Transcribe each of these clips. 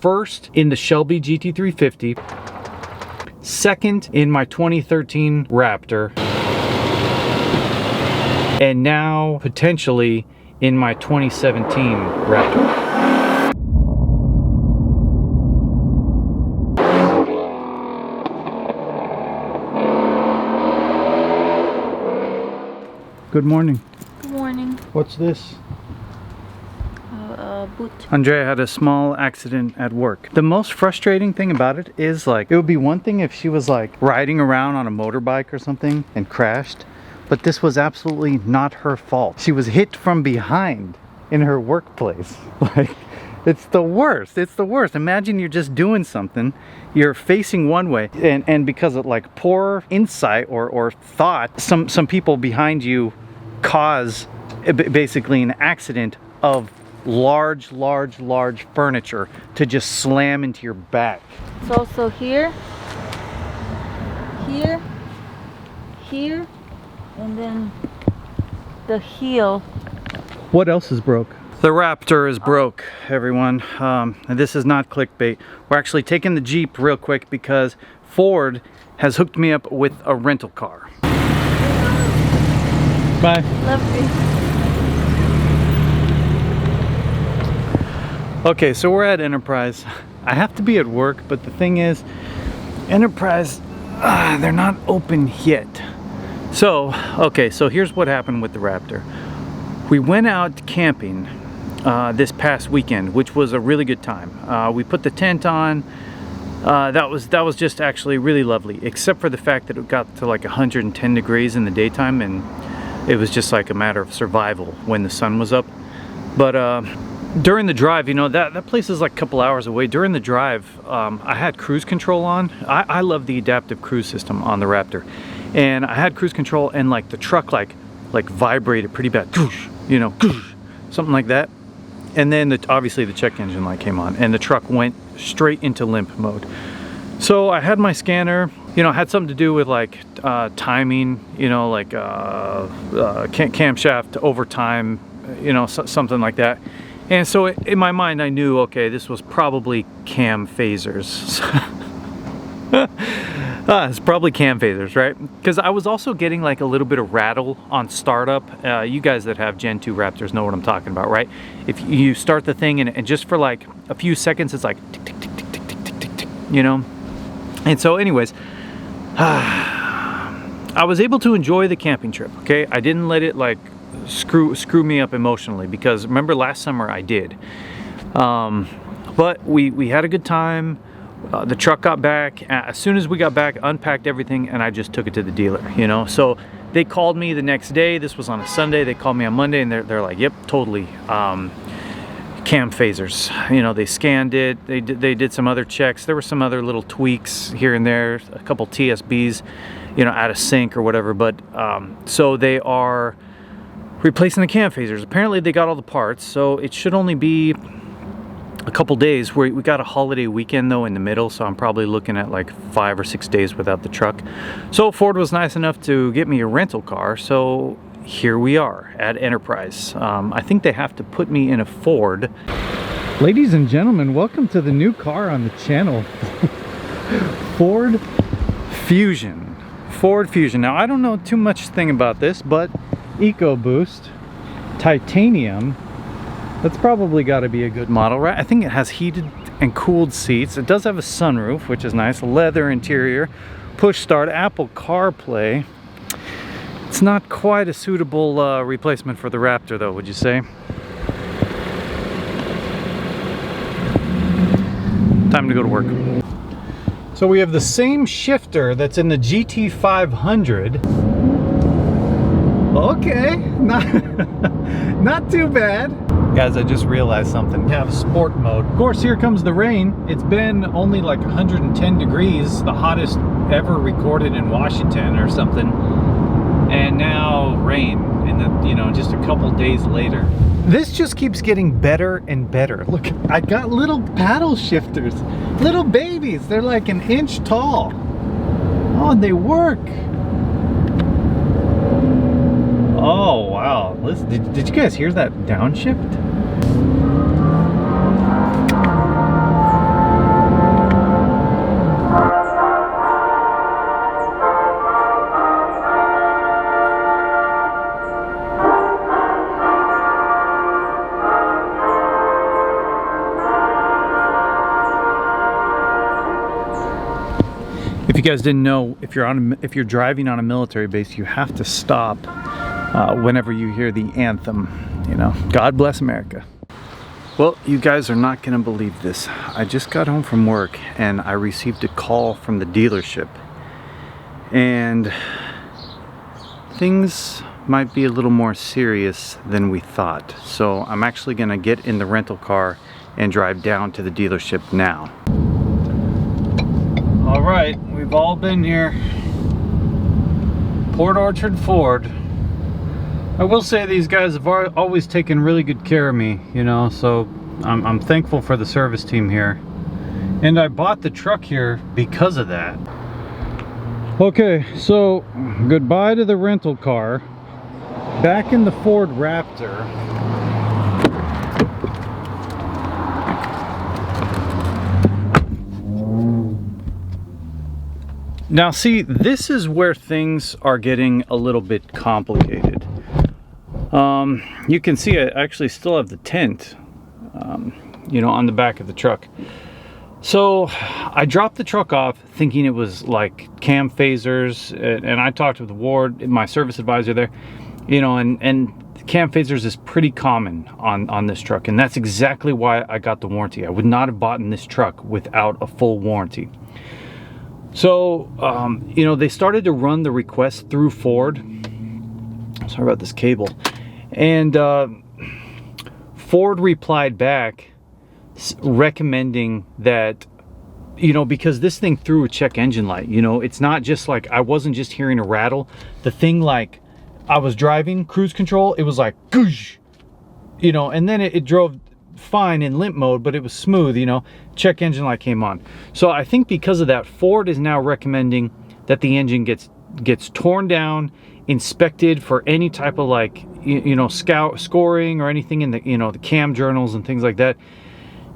first in the Shelby GT350, second in my 2013 Raptor, and now potentially in my 2017 Raptor. Good morning. Good morning. What's this? Boot. Andrea had a small accident at work. The most frustrating thing about it is, like, it would be one thing if she was like riding around on a motorbike or something and crashed, but this was absolutely not her fault. She was hit from behind in her workplace. Like, it's the worst. It's the worst. Imagine you're just doing something, you're facing one way, and because of like poor insight or thought, some people behind you cause basically an accident of large furniture to just slam into your back. It's also here, here, here, and then the heel. What else is broke? The Raptor is broke, everyone. And this is not clickbait. We're actually taking the Jeep real quick because Ford has hooked me up with a rental car. Bye. Lovely. Okay, so we're at Enterprise. I have to be at work, but the thing is, Enterprise, they're not open yet. So, okay, so here's what happened with the Raptor. We went out camping this past weekend, which was a really good time. We put the tent on. That was just actually really lovely, except for the fact that it got to like 110 degrees in the daytime, and it was just like a matter of survival when the sun was up. But during the drive, you know, that place is like a couple hours away. During the drive, I had cruise control on. I love the adaptive cruise system on the Raptor, and I had cruise control, and like the truck like vibrated pretty bad, you know, something like that. And then obviously the check engine light came on, and the truck went straight into limp mode. So I had my scanner, you know, had something to do with like timing, you know, like camshaft over time, you know, something like that. And so in my mind, I knew, okay, this was probably cam phasers. It's probably cam phasers, right? Because I was also getting like a little bit of rattle on startup. You guys that have Gen 2 Raptors know what I'm talking about, right? If you start the thing and just for like a few seconds, it's like tick, tick, tick, tick, tick, tick, tick, tick, tick, you know? And so anyways, I was able to enjoy the camping trip, okay? I didn't let it like screw me up emotionally, because remember last summer I did. But we had a good time. The truck got back. As soon as we got back, unpacked everything, and I just took it to the dealer, you know? So they called me the next day. This was on a Sunday. They called me on Monday, and they're like, yep, totally. Cam phasers, you know, they scanned it. They did some other checks. There were some other little tweaks here and there, a couple TSBs, you know, out of sync or whatever. But so they are replacing the cam phasers. Apparently they got all the parts, so it should only be a couple days. We got a holiday weekend though in the middle, so I'm probably looking at like 5 or 6 days without the truck. So Ford was nice enough to get me a rental car, so here we are at Enterprise. I think they have to put me in a Ford. Ladies and gentlemen, welcome to the new car on the channel. Ford Fusion. Ford Fusion. Now I don't know too much thing about this, but EcoBoost, titanium, that's probably got to be a good model, right? I think it has heated and cooled seats. It does have a sunroof, which is nice. Leather interior, push start, Apple CarPlay. It's not quite a suitable replacement for the Raptor though, would you say? Time to go to work. So we have the same shifter that's in the GT500. Okay, not too bad. Guys, I just realized something. We have sport mode. Of course, here comes the rain. It's been only like 110 degrees, the hottest ever recorded in Washington or something. And now rain, and then, you know, just a couple days later. This just keeps getting better and better. Look, I got little paddle shifters, little babies. They're like an inch tall. Oh, and they work. Oh, wow. Listen, did you guys hear that downshift? If you guys didn't know, if you're driving on a military base, you have to stop whenever you hear the anthem, you know, God bless America. Well, you guys are not gonna believe this. I just got home from work and I received a call from the dealership, and things might be a little more serious than we thought. So I'm actually gonna get in the rental car and drive down to the dealership now. All right, we've all been here. Port Orchard Ford. I will say these guys have always taken really good care of me, you know, so I'm thankful for the service team here. And I bought the truck here because of that. Okay, so goodbye to the rental car. Back in the Ford Raptor. Now see, this is where things are getting a little bit complicated. You can see I actually still have the tent, you know, on the back of the truck. So I dropped the truck off thinking it was like cam phasers, and I talked with Ward, my service advisor there, you know, and cam phasers is pretty common on this truck, and that's exactly why I got the warranty. I would not have bought in this truck without a full warranty. So, you know, they started to run the request through Ford. Sorry about this cable. And Ford replied back recommending that, you know, because this thing threw a check engine light, you know, it's not just like, I wasn't just hearing a rattle. The thing, like, I was driving cruise control, it was like, goosh, you know, and then it drove fine in limp mode, but it was smooth, you know, check engine light came on. So I think because of that, Ford is now recommending that the engine gets torn down, inspected for any type of, like, you know, scoring or anything in the, you know, the cam journals and things like that.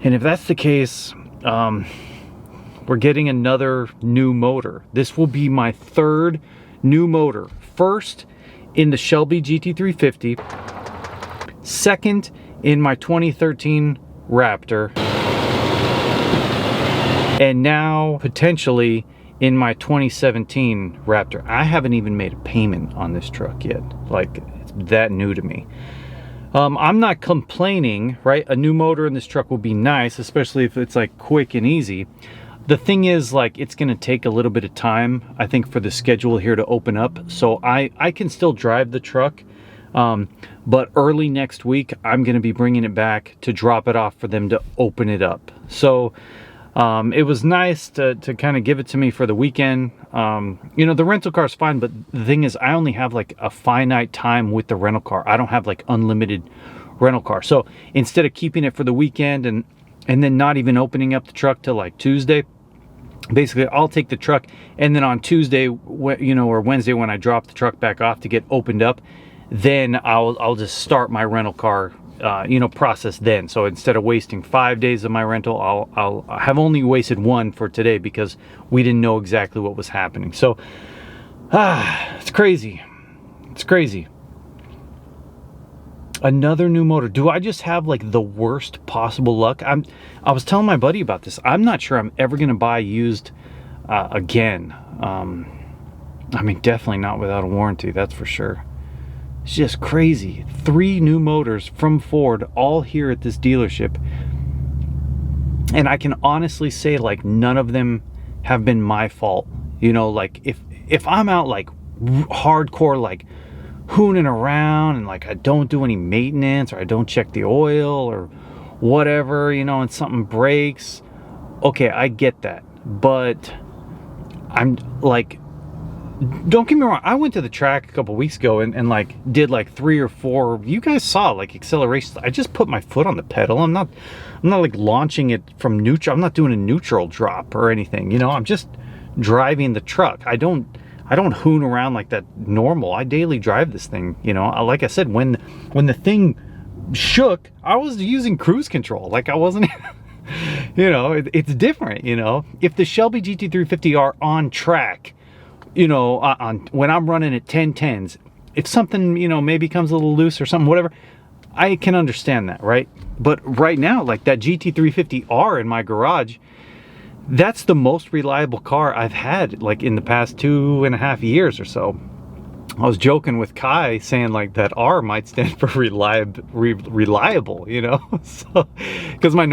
And if that's the case, we're getting another new motor. This will be my third new motor. First in the Shelby GT350, second in my 2013 Raptor, and now potentially in my 2017 Raptor. I haven't even made a payment on this truck yet. Like, it's that new to me. I'm not complaining, right? A new motor in this truck will be nice, especially if it's like quick and easy. The thing is, like, it's gonna take a little bit of time, I think, for the schedule here to open up. So I can still drive the truck, but early next week, I'm gonna be bringing it back to drop it off for them to open it up. So it was nice to kind of give it to me for the weekend. You know, the rental car is fine, but the thing is, I only have like a finite time with the rental car. I don't have like unlimited rental car. So instead of keeping it for the weekend and then not even opening up the truck till like Tuesday, basically I'll take the truck, and then on Tuesday, you know, or Wednesday when I drop the truck back off to get opened up, then I'll just start my rental car, you know, process then. So instead of wasting 5 days of my rental, I'll have only wasted one for today because we didn't know exactly what was happening. So it's crazy. It's crazy. Another new motor. Do I just have like the worst possible luck? I was telling my buddy about this. I'm not sure I'm ever gonna buy used again. I mean, definitely not without a warranty, that's for sure. It's just crazy. 3 new motors from Ford, all here at this dealership. And I can honestly say, like, none of them have been my fault. You know, like, if I'm out like hardcore, like hooning around and like I don't do any maintenance, or I don't check the oil or whatever, you know, and something breaks, okay, I get that. But I'm like, don't get me wrong, I went to the track a couple weeks ago and like did like 3 or 4, you guys saw, like, accelerations. I just put my foot on the pedal. I'm not like launching it from neutral. I'm not doing a neutral drop or anything, you know. I'm just driving the truck. I don't hoon around like that normal. I daily drive this thing, you know. Like I said, when the thing shook, I was using cruise control. Like, I wasn't you know, it's different, you know. If the Shelby GT350 are on track, you know, when I'm running at 1010s, if something, you know, maybe comes a little loose or something, whatever, I can understand that, right? But right now, like that GT350R in my garage, that's the most reliable car I've had like in the past 2.5 years or so. I was joking with Kai saying like that R might stand for reliable, you know. So, because my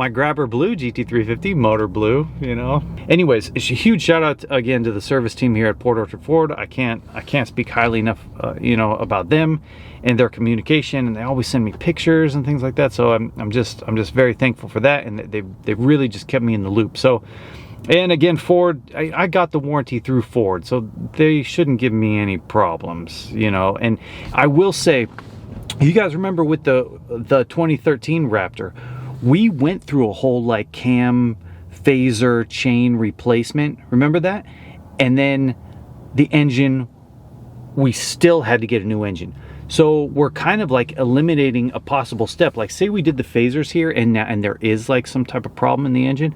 Grabber Blue GT350 motor blue, you know. Anyways, it's a huge shout out again to the service team here at Port Orchard Ford. I can't speak highly enough, you know, about them and their communication, and they always send me pictures and things like that. So I'm just very thankful for that, and they really just kept me in the loop. So. And again, Ford, I got the warranty through Ford, so they shouldn't give me any problems, you know. And I will say, you guys remember with the 2013 Raptor, we went through a whole like cam phaser chain replacement. Remember that? And then the engine, we still had to get a new engine. So we're kind of like eliminating a possible step. Like say we did the phasers here and there is like some type of problem in the engine,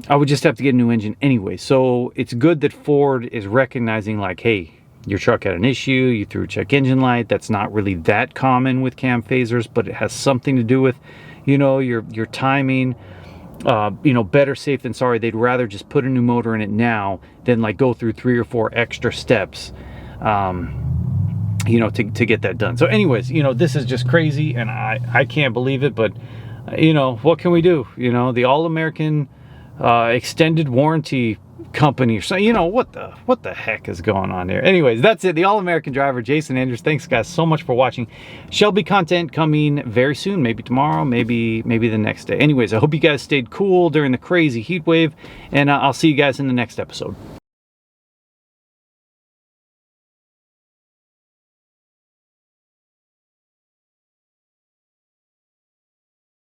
I would just have to get a new engine anyway. So it's good that Ford is recognizing like, hey, your truck had an issue, you threw a check engine light. That's not really that common with cam phasers, but it has something to do with, you know, your timing. You know, better safe than sorry. They'd rather just put a new motor in it now than like go through 3 or 4 extra steps, you know, to get that done. So anyways, you know, this is just crazy, and I can't believe it, but you know, what can we do? You know, the All-American extended warranty company, so you know what the heck is going on here. Anyways, that's it. The All-American Driver, Jason Andrews. Thanks guys so much for watching. Shelby content coming very soon, maybe tomorrow, maybe the next day. Anyways, I hope you guys stayed cool during the crazy heat wave, and I'll see you guys in the next episode.